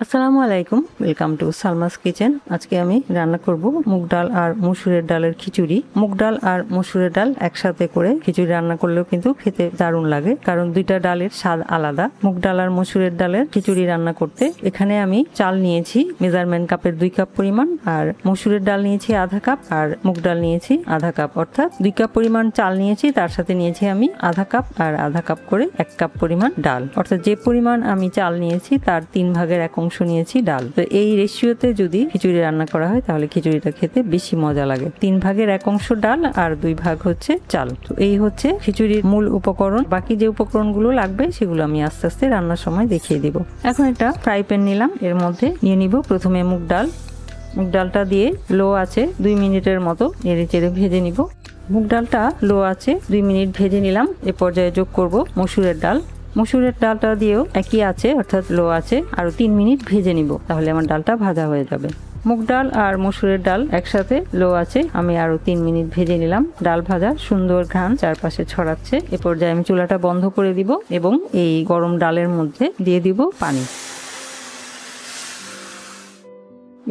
আসসালামু আলাইকুম, welcome to Salma's kitchen. আজকে আমি রান্না করব মুগ ডাল আর মসুরের ডালের খিচুড়ি। মুগ ডাল আর মসুরের ডাল একসাথে করে খিচুড়ি রান্না করলেও কিন্তু খেতে দারুণ লাগে, কারণ দুইটা ডালের স্বাদ আলাদা। মুগ ডাল আর মসুরের ডালের খিচুড়ি রান্না করতে এখানে আমি চাল নিয়েছি মেজারমেন্ট কাপের 2 কাপ পরিমাণ, আর মসুরের ডাল নিয়েছি আধা কাপ, আর মুগ ডাল নিয়েছি আধা কাপ, অর্থাৎ 2 কাপ পরিমাণ চাল নিয়েছি, তার সাথে নিয়েছি আমি আধা কাপ আর আধা কাপ করে 1 কাপ পরিমাণ ডাল। অর্থাৎ যে পরিমাণ আমি চাল নিয়েছি তার 3 ভাগের 1 অংশ নিয়েছি ডাল। তো এই রেশিওতে যদি খিচুড়ি রান্না করা হয় তাহলে খিচুড়িটা খেতে বেশি মজা লাগে। 3 ভাগের 1 অংশ ডাল আর 2 ভাগ হচ্ছে চাল। তো এই হচ্ছে খিচুড়ির মূল উপকরণ। বাকি যে উপকরণগুলো লাগবে সেগুলো আমি আস্তে আস্তে রান্নার সময় দেখিয়ে দিব। এখন একটা ফ্রাই প্যান নিলাম, এর মধ্যে নিয়ে নিব প্রথমে মুগ ডাল। মুগ ডালটা দিয়ে লো আছে 2 মিনিটের মতো নেড়ে চেড়ে ভেজে নিব। মুগ ডালটা লো আছে 2 মিনিট ভেজে নিলাম। এ পর্যায়ে যোগ করব মসুরের ডাল। মসুরের ডালটা দিয়েও একই আছে, অর্থাৎ লো আছে, আরো 3 মিনিট ভেজে নিব, তাহলে আমার ডালটা ভাজা হয়ে যাবে। মুগ ডাল আর মসুরের ডাল একসাথে লো আছে, আমি আরো 3 মিনিট ভেজে নিলাম। ডাল ভাজা সুন্দর ঘ্রাণ চারপাশে ছড়াচ্ছে। এ পর্যায়ে আমি চুলাটা বন্ধ করে দিব এবং এই গরম ডালের মধ্যে দিয়ে দিব পানি।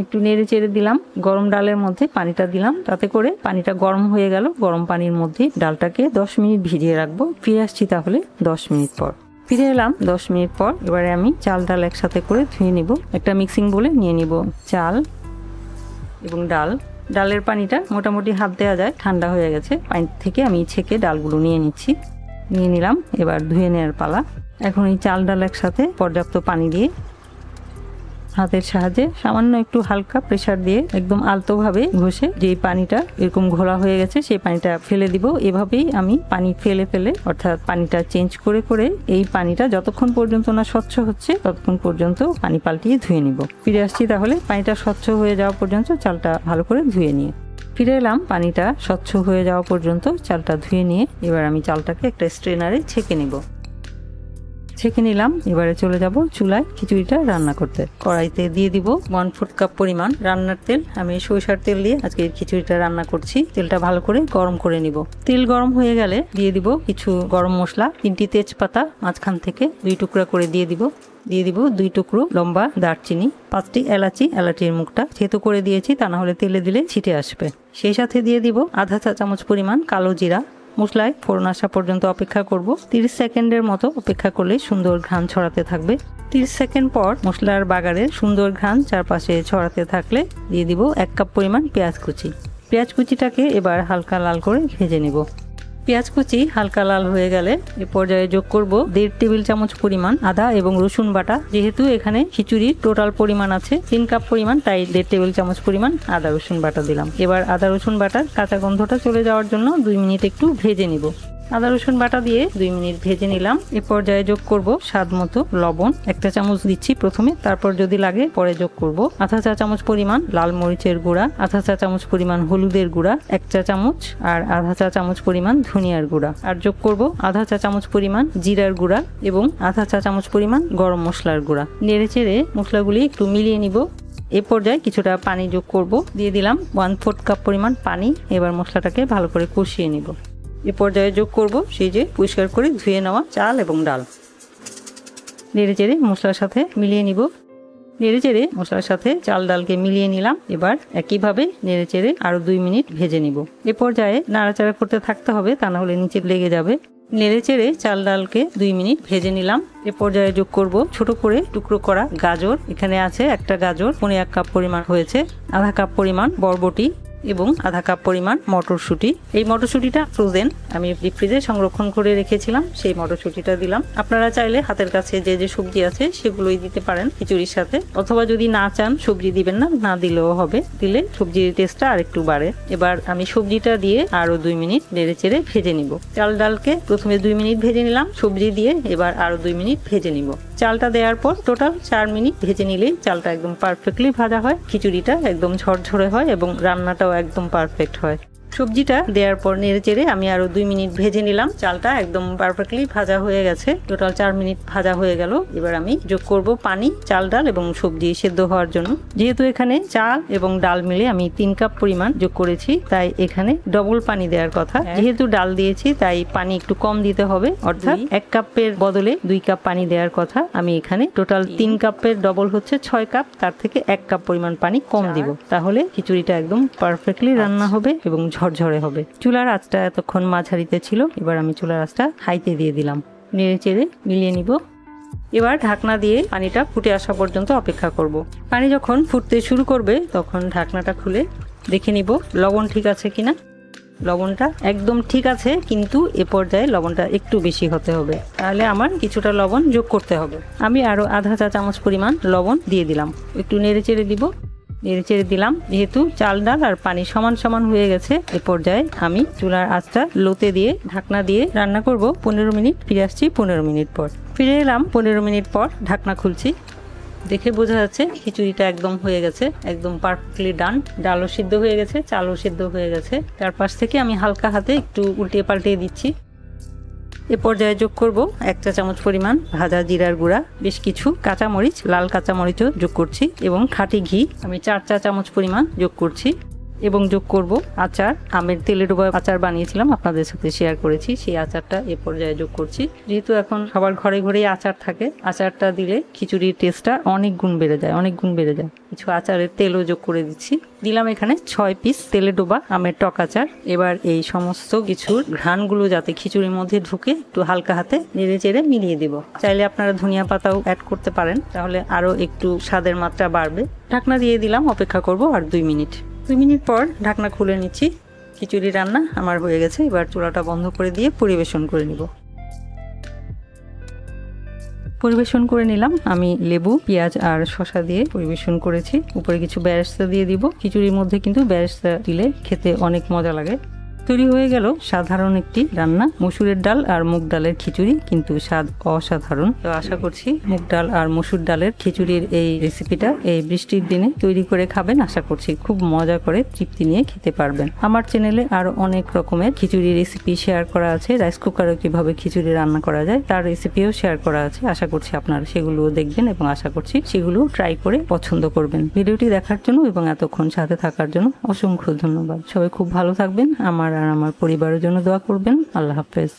একটু নেড়ে চেড়ে দিলাম, গরম ডালের মধ্যে পানিটা দিলাম, তাতে করে পানিটা গরম হয়ে গেল। গরম পানির মধ্যে ডালটাকে 10 মিনিট ভিজিয়ে রাখবো। ফিরে আসছি তাহলে 10 মিনিট পর। ফিরে এলাম 10 মিনিট পর। এবারে আমি চাল ডাল একসাথে করে ধুয়ে নিব। একটা মিক্সিং বলে নিয়ে নিব চাল এবং ডাল। ডালের পানিটা মোটামুটি হাত দেওয়া যায়, ঠান্ডা হয়ে গেছে। পানি থেকে আমি ছেঁকে ডালগুলো নিয়ে নিলাম। এবার ধুয়ে নেওয়ার পালা। এখন এই চাল ডাল একসাথে পর্যাপ্ত পানি দিয়ে হাতের সাহায্যে সামান্য একটু হালকা প্রেসার দিয়ে একদম আলতোভাবে ঘষে যে পানিটা এরকম ঘোলা হয়ে গেছে সেই পানিটা ফেলে দিব। এভাবেই আমি পানি ফেলে অর্থাৎ পানিটা চেঞ্জ করে এই পানিটা যতক্ষণ পর্যন্ত না স্বচ্ছ হচ্ছে ততক্ষণ পর্যন্ত পানি পাল্টিয়ে ধুয়ে নিব। ফিরে আসছি তাহলে পানিটা স্বচ্ছ হয়ে যাওয়া পর্যন্ত চালটা ভালো করে ধুয়ে নিয়ে। ফিরে এলাম পানিটা স্বচ্ছ হয়ে যাওয়া পর্যন্ত চালটা ধুয়ে নিয়ে। এবার আমি চালটাকে একটা স্ট্রেনারে ছেঁকে নিব। ছেঁকে নিলাম। এবারে চলে যাব চুলায় খিচুড়িটা রান্না করতে। কড়াইতে দিয়ে দিব 1/4 কাপ পরিমাণ রান্নার তেল। আমি সরিষার তেল দিয়ে আজকে খিচুড়িটা রান্না করছি। তেলটা ভালো করে গরম করে নিব। তেল গরম হয়ে গেলে দিয়ে দিব কিছু গরম মশলা, 3টি তেজপাতা মাঝখান থেকে 2 টুকরা করে দিয়ে দিব 2 টুকরো লম্বা দারচিনি, 5টি এলাচি। এলাচির মুখটা থেতো করে দিয়েছি, তা না হলে তেলে দিলে ছিটে আসবে। সেই সাথে দিয়ে দিব আধা চা চামচ পরিমাণ কালো জিরা। মশলায় ফোড়ন আসা পর্যন্ত অপেক্ষা করব। 30 সেকেন্ডের মতো অপেক্ষা করলে সুন্দর ঘ্রাণ ছড়াতে থাকবে। 30 সেকেন্ড পর মশলার বাগারে সুন্দর ঘ্রাণ চারপাশে ছড়াতে থাকলে দিয়ে দিব 1 কাপ পরিমাণ পেঁয়াজ কুচি। পেঁয়াজ কুচিটাকে এবার হালকা লাল করে ভেজে নিব। পেঁয়াজ কুচি হালকা লাল হয়ে গেলে এ পর্যায়ে যোগ করব 1.5 টেবিল চামচ পরিমাণ আদা এবং রসুন বাটা। যেহেতু এখানে খিচুড়ির টোটাল পরিমাণ আছে 3 কাপ পরিমাণ, তাই 1.5 টেবিল চামচ পরিমাণ আদা রসুন বাটা দিলাম। এবার আদা রসুন বাটার কাঁচা গন্ধটা চলে যাওয়ার জন্য 2 মিনিট একটু ভেজে নিব। আদা রসুন বাটা দিয়ে 2 মিনিট ভেজে নিলাম। এ পর্যায়ে যোগ করব স্বাদ মতো লবণ। 1 চামচ দিচ্ছি প্রথমে, তারপর যদি লাগে পরে যোগ করব। আধা চা চামচ পরিমাণ লাল মরিচের গুঁড়া, আধা চা চামচ পরিমাণ হলুদের গুঁড়া, 1 চা চামচ আর আধা চা চামচ পরিমাণ ধনিয়ার গুঁড়া, আর যোগ করব আধা চা চামচ পরিমাণ জিরার গুঁড়া এবং আধা চা চামচ পরিমাণ গরম মশলার গুঁড়া। নেড়ে চেড়ে মশলাগুলি একটু মিলিয়ে নিব। এ পর্যায়ে কিছুটা পানি যোগ করব। দিয়ে দিলাম 1/4 কাপ পরিমাণ পানি। এবার মশলাটাকে ভালো করে কষিয়ে নিব। এ পর্যায়ে যোগ করব সেই যে পরিষ্কার করে ধুয়ে নেওয়া চাল এবং ডাল। নেড়ে চেড়ে মশলার সাথে মিলিয়ে নিব। নেড়ে চেড়ে মশলার সাথে চাল ডালকে মিলিয়ে নিলাম। এবার একইভাবে নেড়ে চেড়ে আরো 2 মিনিট ভেজে নিব। এ পর্যায়ে নাড়াচাড়া করতে থাকতে হবে, তা না হলে নিচে লেগে যাবে। নেড়ে চেড়ে চাল ডালকে 2 মিনিট ভেজে নিলাম। এ পর্যায়ে যোগ করব ছোট করে টুকরো করা গাজর। এখানে আছে একটা গাজর, 1 কাপ পরিমাণ হয়েছে। আধা কাপ পরিমাণ বরবটি এবং আধা কাপ পরিমাণ মটরশুঁটি। এই মটরশুঁটিটা ফ্রোজেন, আমি ডিপ ফ্রিজে সংরক্ষণ করে রেখেছিলাম, সেই মটরশুঁটিটা দিলাম। আপনারা চাইলে হাতের কাছে যে সবজি আছে সেগুলোই দিতে পারেন খিচুড়ির সাথে, অথবা যদি না চান সবজি দিবেন না দিলেও হবে, দিলে সবজির টেস্টটা আরেকটু বাড়ে। এবার আমি সবজিটা দিয়ে আরো 2 মিনিট নেড়ে চেড়ে ভেজে নিব। চাল ডালকে প্রথমে 2 মিনিট ভেজে নিলাম, সবজি দিয়ে এবার আরো 2 মিনিট ভেজে নিব। চালটা দেওয়ার পর টোটাল 4 মিনিট ভেজে নিলেই চালটা একদম পারফেক্টলি ভাজা হয়, খিচুড়িটা একদম ঝরঝরে হয় এবং রান্নাটাও একদম পারফেক্ট হয়। সবজিটা দেওয়ার পর নেড়েচেড়ে আমি আরো 2 মিনিট ভেজে নিলাম। চালটা একদম পারফেক্টলি ভাজা হয়ে গেছে, টোটাল 4 মিনিট ভাজা হয়ে গেল। এবার আমি যোগ করব পানি, চাল ডাল এবং সবজি সেদ্ধ হওয়ার জন্য। যেহেতু এখানে চাল এবং ডাল মিলে আমি 3 কাপ পরিমাণ যোগ করেছি, তাই এখানে ডবল পানি দেওয়ার কথা। যেহেতু ডাল দিয়েছি তাই পানি একটু কম দিতে হবে, অর্থাৎ 1 কাপের বদলে 2 কাপ পানি দেওয়ার কথা। আমি এখানে টোটাল 3 কাপের ডবল হচ্ছে 6 কাপ, তার থেকে 1 কাপ পরিমাণ পানি কম দিব। তাহলে খিচুড়িটা একদম পারফেক্টলি রান্না হবে এবং ঝরঝরে হবে। চুলার আঁচটা এতক্ষণ মাঝারিতে ছিল, এবার আমি চুলার আঁচটা হাইতে দিয়ে দিলাম। নেড়ে চেড়ে মিলিয়ে নিব। এবার ঢাকনা দিয়ে পানিটা ফুটে আসা পর্যন্ত অপেক্ষা করব। পানি যখন ফুটতে শুরু করবে তখন ঢাকনাটা খুলে দেখে নিব লবণ ঠিক আছে কিনা। লবণটা একদম ঠিক আছে, কিন্তু এ পর্যায়ে লবণটা একটু বেশি হতে হবে, তাহলে আমার কিছুটা লবণ যোগ করতে হবে। আমি আরো আধা চা চামচ পরিমাণ লবণ দিয়ে দিলাম। একটু নেড়ে চেড়ে দিব। নেড়ে চেড়ে দিলাম। যেহেতু চাল ডাল আর পানি সমান সমান হয়ে গেছে, এ পর্যায়ে আমি চুলার আঁচটা লোতে দিয়ে ঢাকনা দিয়ে রান্না করব 15 মিনিট। ফিরে আসছি 15 মিনিট পর। ফিরে এলাম 15 মিনিট পর। ঢাকনা খুলছি, দেখে বোঝা যাচ্ছে খিচুড়িটা একদম হয়ে গেছে, একদম পারফেক্টলি ডান। ডালও সিদ্ধ হয়ে গেছে, চালও সিদ্ধ হয়ে গেছে। তার পাশ থেকে আমি হালকা হাতে একটু উল্টিয়ে পাল্টিয়ে দিচ্ছি। এ পর্যায়ে যোগ করব 1 চা চামচ পরিমাণ ভাজা জিরার গুঁড়া, বেশ কিছু কাঁচামরিচ, লাল কাঁচামরিচও যোগ করছি, এবং খাঁটি ঘি আমি 4 চা চামচ পরিমাণ যোগ করছি। এবং যোগ করব আচার। আমের তেলে ডোবা আচার বানিয়েছিলাম, আপনাদের সাথে শেয়ার করেছি, সেই আচারটা এ পর্যায়ে যোগ করছি। যেহেতু এখন সবার ঘরে ঘরেই আচার থাকে, আচারটা দিলে খিচুড়ির টেস্টটা অনেক গুণ বেড়ে যায়, অনেক গুণ বেড়ে যায়। কিছু আচারের তেলও যোগ করে দিচ্ছি। দিলাম এখানে 6 পিস তেলে ডোবা আমের টক আচার। এবার এই সমস্ত কিছুর ঘ্রাণগুলো যাতে খিচুড়ির মধ্যে ঢুকে একটু হালকা হাতে নেড়ে চেড়ে মিলিয়ে দিব। চাইলে আপনারা ধনিয়া পাতাও অ্যাড করতে পারেন, তাহলে আরো একটু স্বাদের মাত্রা বাড়বে। ঢাকনা দিয়ে দিলাম, অপেক্ষা করব আর 2 মিনিট। 2 মিনিট পর ঢাকনা খুলে নিচ্ছি। খিচুড়ি রান্না আমার হয়ে গেছে। এবার চুলাটা বন্ধ করে দিয়ে পরিবেশন করে নিব। পরিবেশন করে নিলাম। আমি লেবু, পেঁয়াজ আর শসা দিয়ে পরিবেশন করেছি। উপরে কিছু বেরেস্তা দিয়ে দিব। খিচুড়ির মধ্যে কিন্তু বেরেস্তা দিলে খেতে অনেক মজা লাগে। তৈরি হয়ে গেল সাধারণ একটি রান্না, মসুরের ডাল আর মুগ ডালের খিচুড়ি, কিন্তু স্বাদ অসাধারণ। তো আশা করছি মুগ ডাল আর মসুর ডালের খিচুড়ির এই রেসিপিটা এই বৃষ্টির দিনে তৈরি করে খাবেন। আশা করছি খুব মজা করে তৃপ্তি নিয়ে খেতে পারবেন। আমার চ্যানেলে আরো অনেক রকমের খিচুড়ি রেসিপি শেয়ার করা আছে। রাইস কুকারে কিভাবে খিচুড়ি রান্না করা যায় তার রেসিপিও শেয়ার করা আছে। আশা করছি আপনারা সেগুলোও দেখবেন এবং আশা করছি সেগুলো ট্রাই করে পছন্দ করবেন। ভিডিওটি দেখার জন্য এবং এতক্ষণ সাথে থাকার জন্য অসংখ্য ধন্যবাদ। সবাই খুব ভালো থাকবেন। আমার আর আমার পরিবারের জন্য দোয়া করবেন। আল্লাহ হাফেজ।